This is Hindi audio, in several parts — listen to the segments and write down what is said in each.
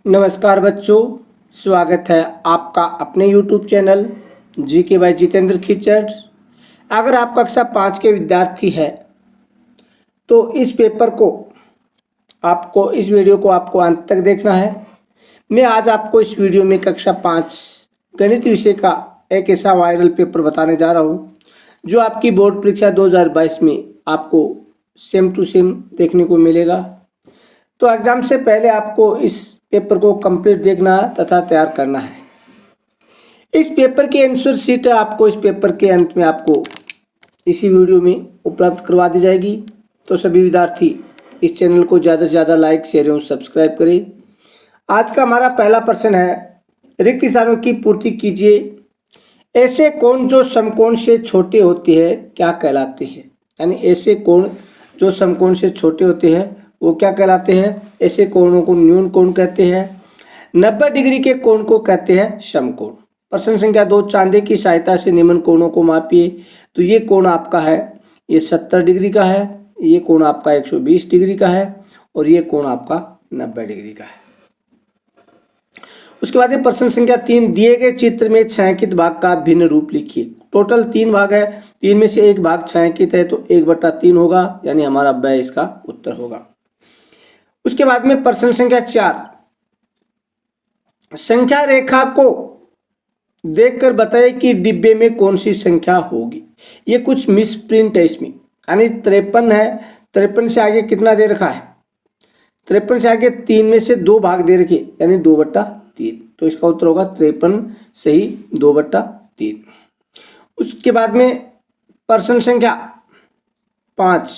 नमस्कार बच्चों, स्वागत है आपका अपने YouTube channel GK by Jitendra Khichar. अगर आप कक्षा 5 के विद्यार्थी हैं तो इस वीडियो को आपको अंत तक देखना है। मैं आज आपको इस वीडियो में कक्षा 5 गणित विषय का एक ऐसा वायरल पेपर बताने जा रहा हूँ जो आपकी बोर्ड परीक्षा 2022 में आपको सेम टू सेम देखने को मिलेगा। तो एग्ज़ाम से पहले आपको इस पेपर को कंप्लीट देखना तथा तैयार करना है। इस पेपर की आंसर शीट आपको इस पेपर के अंत में आपको इसी वीडियो में उपलब्ध करवा दी जाएगी। तो सभी विद्यार्थी इस चैनल को ज़्यादा से ज़्यादा लाइक, शेयर एवं सब्सक्राइब करें। आज का हमारा पहला प्रश्न है, रिक्त स्थानों की पूर्ति कीजिए। ऐसे कोण जो समकोण से छोटे होते हैं क्या कहलाते हैं? यानी ऐसे कोण जो समकोण से छोटे होते हैं वो क्या कहलाते हैं? ऐसे कोणों को न्यून कोण कहते हैं। 90 डिग्री के कोण को कहते हैं समकोण। प्रश्न संख्या 2, चांदे की सहायता से निम्न कोणों को मापिए। तो ये कोण आपका है, ये 70 डिग्री का है, ये कोण आपका 120 डिग्री का है और ये कोण आपका 90 डिग्री का है। उसके बाद प्रश्न संख्या 3, दिए गए चित्र में छायांकित भाग का भिन्न रूप लिखिए। टोटल 3 भाग है, 3 में से एक भाग छायांकित है तो 1/3 होगा, यानी हमारा ब इसका उत्तर होगा। उसके बाद में प्रश्न संख्या 4, संख्या रेखा को देखकर बताइए कि डिब्बे में कौन सी संख्या होगी। ये कुछ मिस प्रिंट है इसमें, यानी 53 है। 53 से आगे कितना दे रखा है? 53 से आगे 3 में से 2 भाग दे रखे, यानी 2/3। तो इसका उत्तर होगा 53 सही 2/3। उसके बाद में प्रश्न संख्या 5,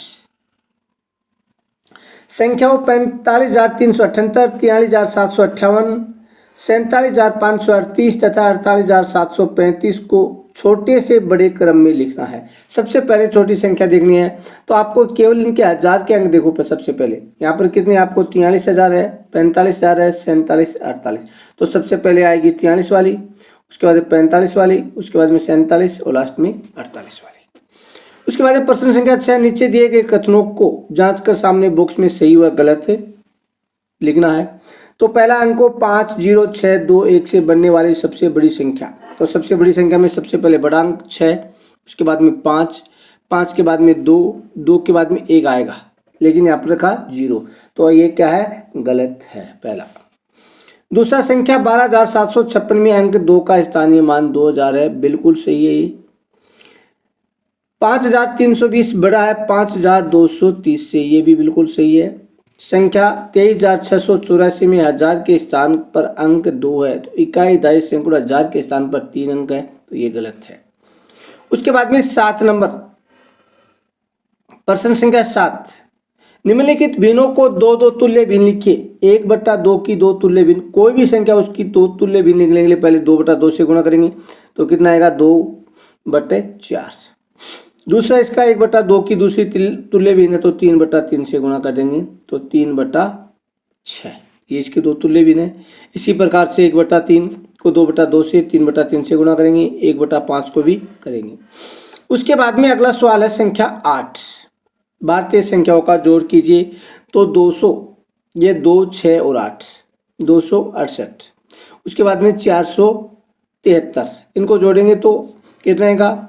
संख्याओं 45,378, 43,758, 47,538 तथा 48,735 को छोटे से बड़े क्रम में लिखना है। सबसे पहले छोटी संख्या देखनी है तो आपको केवल इनके हजार के अंक देखो। पर सबसे पहले यहाँ पर कितने आपको 43,000 है, 45,000 है, 47, 48। तो सबसे पहले आएगी 43 वाली, उसके बाद 45 वाली, उसके बाद में 47 और लास्ट में 48 वाली। उसके बाद प्रश्न संख्या 6, नीचे दिए गए कथनों को जांचकर सामने बॉक्स में सही व गलत लिखना है। तो पहला अंक को 5, 0, 6, 2, 1 से बनने वाली सबसे बड़ी संख्या। तो सबसे बड़ी संख्या में सबसे पहले बड़ा अंक 6, उसके बाद में 5, 5 के बाद में 2, 2 के बाद में 1 आएगा, लेकिन यहाँ पर रखा 0, तो ये क्या है? गलत है पहला। दूसरा संख्या 12,756 में अंक 2 का स्थानीय मान 2000 है, बिल्कुल सही है ये। 5,320 बड़ा है 5,230 से, ये भी बिल्कुल सही है। संख्या 23,684 में हजार के स्थान पर अंक 2 है, तो इकाई, दशमलव, सैकड़ों, हजार के स्थान पर 3 अंक है, तो ये गलत है। उसके बाद में 7 नंबर प्रश्न संख्या 7, निम्नलिखित भिन्नों को 2 तुल्य भिन्न लिखिए। 1/2 की 2 तुल्य भिन्न, कोई भी संख्या उसकी 2 तुल्य भिन्न लिखने के लिए पहले 2/2 से गुणा करेंगे तो कितना आएगा? 2/4। दूसरा इसका 1/2 की दूसरी तुल्य भिन्न है तो 3/3 से गुणा कर देंगे तो 3/6। ये इसके 2 तुल्य भिन्न है। इसी प्रकार से 1/3 को 2/2 से, 3/3 से गुणा करेंगे, 1/5 को भी करेंगे। उसके बाद में अगला सवाल है संख्या 8, भारतीय संख्याओं का जोड़ कीजिए। तो 200, ये 2, 6 और 8, 268। उसके बाद में 473, इनको जोड़ेंगे तो कितना आएगा?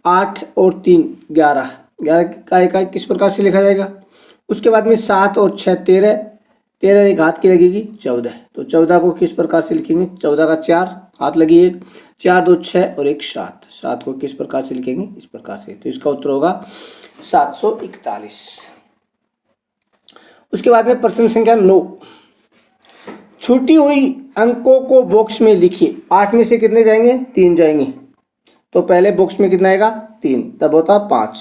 8 और 3 11, 11 का इकाई किस प्रकार से लिखा जाएगा? उसके बाद में 7 और 6 13, 13 एक हाथ की लगेगी 14, तो 14 को किस प्रकार से लिखेंगे? 14 का 4 हाथ लगी 1, 4 2 6 और 1 7, 7 को किस प्रकार से लिखेंगे? इस प्रकार से। तो इसका उत्तर होगा 741। उसके बाद में प्रश्न संख्या 9, छूटी हुई अंकों को बॉक्स में लिखिए। 8 में से कितने जाएंगे? 3 जाएंगे, तो पहले बॉक्स में कितना आएगा? 3, तब होता 5।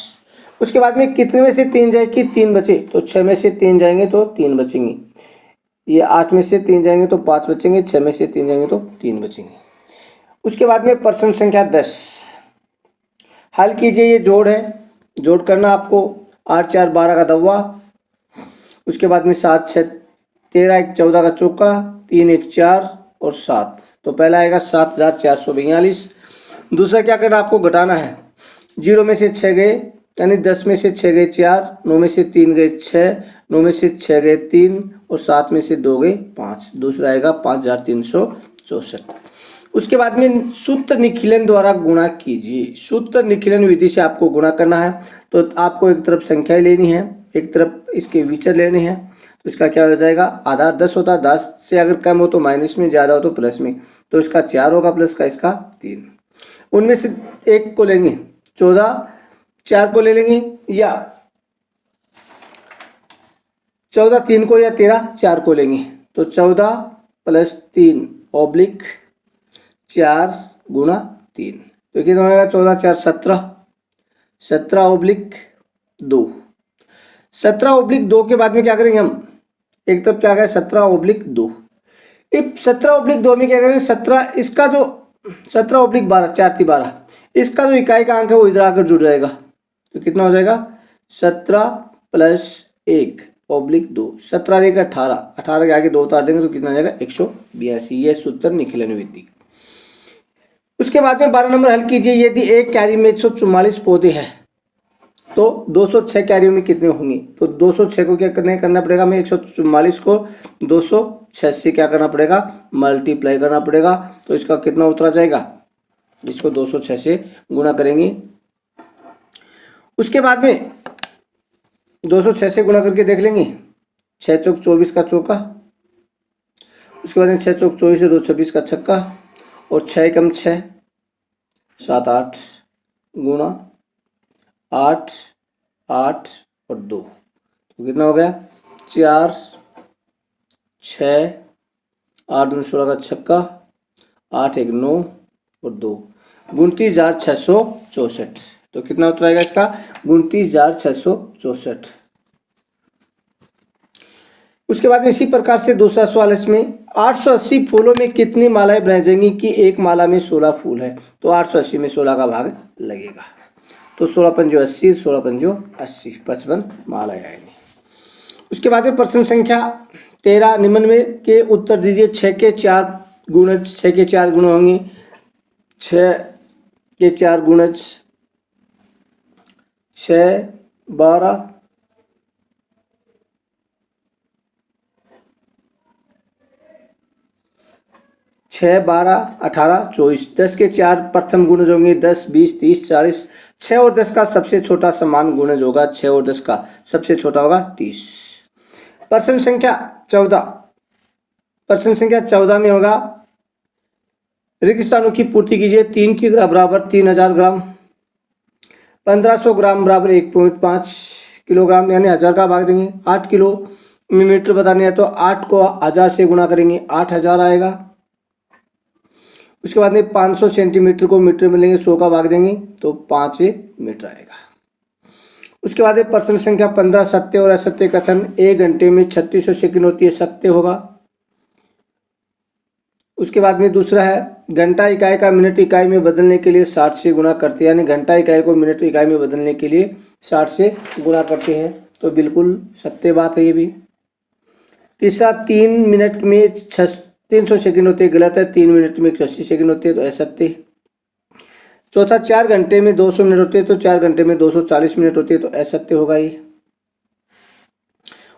उसके बाद में कितने में से 3 जाएगी? 3 बचे, तो 6 में से 3 जाएंगे तो 3 बचेंगे। ये 8 में से 3 जाएंगे तो 5 बचेंगे, 6 में से 3 जाएंगे तो 3 बचेंगे। उसके बाद में प्रश्न संख्या 10, हल कीजिए। ये जोड़ है, जोड़ करना आपको। 8 4 12 का दवा, उसके बाद में 7 6 13, 1 14 का चौका, 3 1 4 और 7, तो पहला आएगा 7,442। दूसरा क्या करना आपको? घटाना है। 0 में से 6 गए, यानी 10 में से 6 गए 4, 9 में से 3 गए 6, 9 में से 6 गए 3 और 7 में से 2 गए 5, दूसरा आएगा 5364। उसके बाद में सूत्र निखिलन द्वारा गुणा कीजिए। सूत्र निखिलन विधि से आपको गुणा करना है, तो आपको एक तरफ संख्या लेनी है, एक तरफ इसके विचर लेने हैं। तो इसका क्या हो जाएगा, आधार 10 होता है, 10 से अगर कम हो तो माइनस में, ज़्यादा हो तो प्लस में। तो इसका 4 होगा, प्लस का इसका 3। उनमें से एक को लेंगे 14, 4 को ले लेंगे, या 14 3 को, या 13 4 को लेंगे। तो 14 + 3 ऑब्लिक 4 गुणा 3, तो कितना होगा, 14 4 17, 17 ऑब्लिक 2। 17 ऑब्लिक 2 के बाद में क्या करेंगे हम, एक तरफ क्या है 17 ऑब्लिक 2। इस 17 ऑब्लिक 2 में क्या करेंगे, 17 इसका जो 17 ऑब्लिक 12, 4 3 12, इसका जो इकाई का अंक है वो इधर आकर जुड़ जाएगा। तो कितना हो जाएगा, 17 + 1 ऑब्लिक 2, 17 रहेगा 18, 18 के आगे 2 उतार देंगे तो कितना हो जाएगा 182। ये सूत्र निखिलन विधि। उसके बाद में 12 नंबर हल कीजिए। यदि एक क्यारी में 144 पौधे हैं तो 206 क्यारियों में कितने होंगे। तो 206 को क्या करना पड़ेगा, हमें 144 को 206 से क्या करना पड़ेगा, मल्टीप्लाई करना पड़ेगा। तो इसका कितना उत्तर आ जाएगा, इसको 206 से गुणा करेंगे। उसके बाद में 206 से गुणा करके देख लेंगे, 6 चौक 24 का चौका, उसके बाद में 6 चौक 24 से 2 26 का छक्का, और 6 कम 6 7 8 गुणा 8 8 और 2, तो कितना हो गया 4 6 8 दूनी 16 का छक्का, 8 1 9 और 2, 29,664। तो कितना उत्तर आएगा इसका, 29,664। उसके बाद इसी प्रकार से दूसरा सवाल इसमें 880 फूलों में कितनी मालाएं बनाई जाएंगी कि एक माला में 16 फूल है। तो 880 में 16 का भाग लगेगा, तो 16 पंजो 80, 16 पंजो 80, 55 मालाएं आएंगी। उसके बाद में प्रश्न संख्या 13 निम्न में के उत्तर दीजिए। 6 के 4 गुणज, 6 के 4 गुण होंगे, 6 के 4 गुणज 6 12 6 12 18 24। 10 के 4 प्रथम गुणज होंगे, 10 20 30 40। 6 और 10 का सबसे छोटा समान गुणज होगा, 6 और 10 का सबसे छोटा होगा 30। प्रश्न संख्या 14, प्रश्न संख्या 14 में होगा रिक्त स्थानों की पूर्ति कीजिए। 3 किलो बराबर 3000 ग्राम, 1500 ग्राम बराबर 1.5 किलोग्राम, यानी 1000 का भाग देंगे। 8 किलो में मीटर बताने हैं तो 8 को 1000 से गुणा करेंगे, 8000 आएगा। उसके बाद में 500 सेंटीमीटर को मीटर में लेंगे, 100 का भाग देंगे तो 5 मीटर आएगा। उसके बाद में प्रश्न संख्या 15 सत्य और असत्य कथन। 1 घंटे में 3600 सेकंड होती है, सत्य होगा। उसके बाद में दूसरा है घंटा इकाई का मिनट इकाई में बदलने के लिए 60 से गुणा करते हैं, यानी घंटा इकाई को मिनट इकाई में बदलने के लिए 60 से गुणा करते हैं, तो बिल्कुल सत्य बात है ये भी। तीसरा 3 मिनट में 300 सेकंड होते हैं, गलत है। 3 मिनट में 180 सेकंड होते हैं, तो असत्य। चौथा 4 घंटे में 200 मिनट होते हैं, तो 4 घंटे में 240 मिनट होते हैं, तो असत्य होगा ये।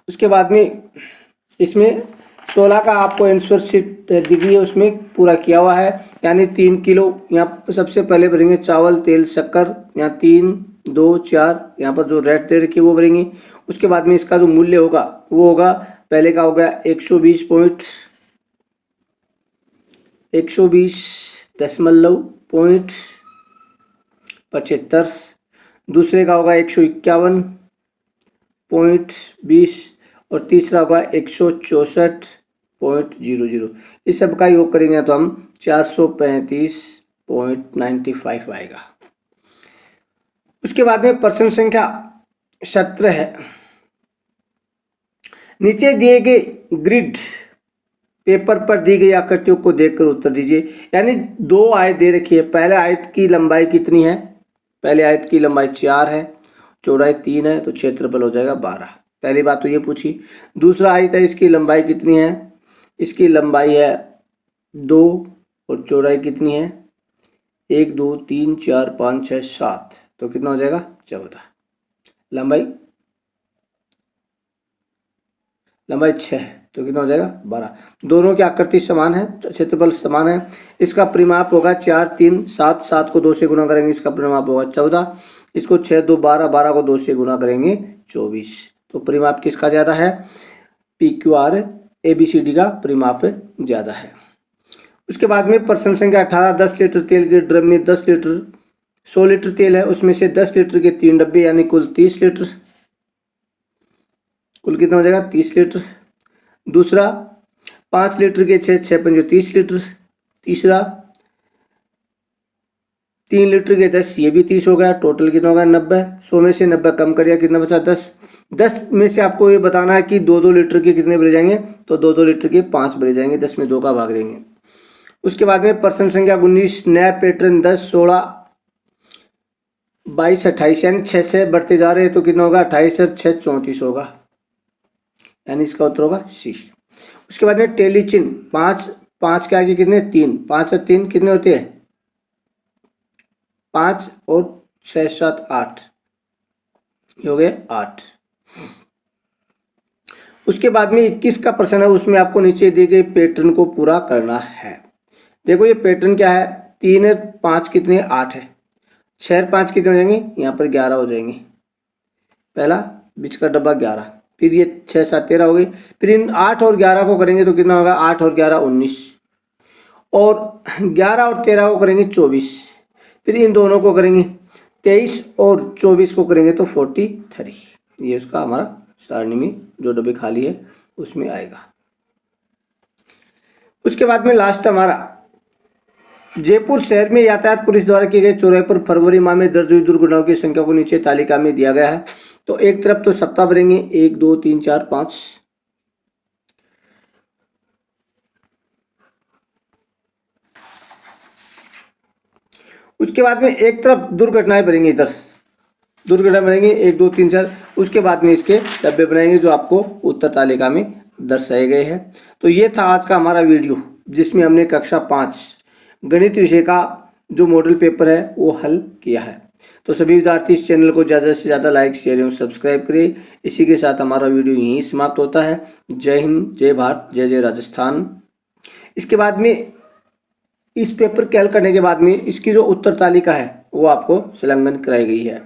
उसके बाद में इसमें 16 का आपको आंसर शीट दी गई है, उसमें पूरा किया हुआ है। यानी 3 किलो यहाँ सबसे पहले भरेंगे, चावल तेल शक्कर, यहाँ 3 2 4, यहाँ पर जो रेट दे रखी है वो भरेंगे। उसके बाद में इसका जो मूल्य होगा वो होगा, पहले का हो गया 120.75, दूसरे का होगा 151.20 और तीसरा होगा 164.00। इस सब का योग करेंगे तो हम 435.95 आएगा। उसके बाद में प्रश्न संख्या 17 है। नीचे दिए गए ग्रिड पेपर पर दी गई आकृतियों को देखकर उत्तर दीजिए। यानी 2 आयत दे रखी है। पहले आयत की लंबाई कितनी है, पहले आयत की लंबाई 4 है, चौड़ाई 3 है, तो क्षेत्रफल हो जाएगा 12। पहली बात तो ये पूछी। दूसरा आयत है, इसकी लंबाई कितनी है, इसकी लंबाई है 2 और चौड़ाई कितनी है 1 2 3 4 5 6 7, तो कितना हो जाएगा 14। लंबाई 6 है, तो कितना हो जाएगा 12। दोनों की आकृति समान है, क्षेत्रफल समान है। इसका परिमाप होगा 4 3 7, 7 को 2 से गुना करेंगे इसका परिमाप होगा 14, इसको 6 2 12, 12 को 2 से गुना करेंगे 24। तो परिमाप किसका ज़्यादा है? PQR ABCD का परिमाप ज़्यादा है। उसके बाद में प्रश्न संख्या 18, 10 लीटर तेल के ड्रम में 100 लीटर तेल है, उसमें से 10 लीटर के 3 डब्बे यानी कुल 30 लीटर, कुल कितना हो जाएगा 30 लीटर। दूसरा 5 लीटर के 6 पंजे 30 लीटर। तीसरा 3 लीटर के 10, ये भी 30 हो गया, टोटल कितना होगा 90। 100 में से 90 कम करिए, कितना बचा 10। 10 में से आपको ये बताना है कि 2-2 लीटर के कितने भरे जाएंगे, तो 2-2 लीटर के 5 भरे जाएंगे, 10 में 2 का भाग देंगे। उसके बाद में प्रश्न संख्या 19, नया पैटर्न 10 16 22 28 यानी 6 से बढ़ते जा रहे हैं, तो कितना होगा 28 और 6 34 होगा, यानी इसका उत्तर होगा सी। उसके बाद में टेली चिन्ह 5 के आगे कितने 3, 5 और 3 कितने होते हैं 5 और 6 7 8, ये हो गए 8। उसके बाद में 21 का प्रश्न है, उसमें आपको नीचे दिए गए पैटर्न को पूरा करना है। देखो ये पैटर्न क्या है, 3 और 5 कितने 8 है, 6 और 5 कितने हो जाएंगे, यहाँ पर 11 हो जाएंगे, पहला बीच का डब्बा 11, फिर ये 6 7 13 हो गई, फिर इन 8 और 11 को करेंगे तो कितना होगा 8 और 11 19, और 11 और 13 को करेंगे 24, फिर इन दोनों को करेंगे 23 और 24 को करेंगे तो 43, ये उसका हमारा सारणी में जो डब्बे खाली है उसमें आएगा। उसके बाद में लास्ट हमारा जयपुर शहर में यातायात पुलिस द्वारा किए गए चौराहे पर फरवरी माह में दर्ज हुई दुर्घटनाओं की संख्या को नीचे तालिका में दिया गया है। तो एक तरफ तो सप्ताह भरेंगे 1 2 3 4 5, उसके बाद में एक तरफ दुर्घटनाएं भरेंगे, इधर दुर्घटना बनाएंगे 1 2 3 4, उसके बाद में इसके डब्बे बनाएंगे जो आपको उत्तर तालिका में दर्शाए गए हैं। तो ये था आज का हमारा वीडियो, जिसमें हमने कक्षा 5 गणित विषय का जो मॉडल पेपर है वो हल किया है। तो सभी विद्यार्थी इस चैनल को ज़्यादा से ज़्यादा लाइक शेयर एवं सब्सक्राइब करें। इसी के साथ हमारा वीडियो यहीं समाप्त होता है। जय हिंद, जय भारत, जय जय राजस्थान। इसके बाद में इस पेपर के हल करने के बाद में इसकी जो उत्तर तालिका है वो आपको संलग्न कराई गई है।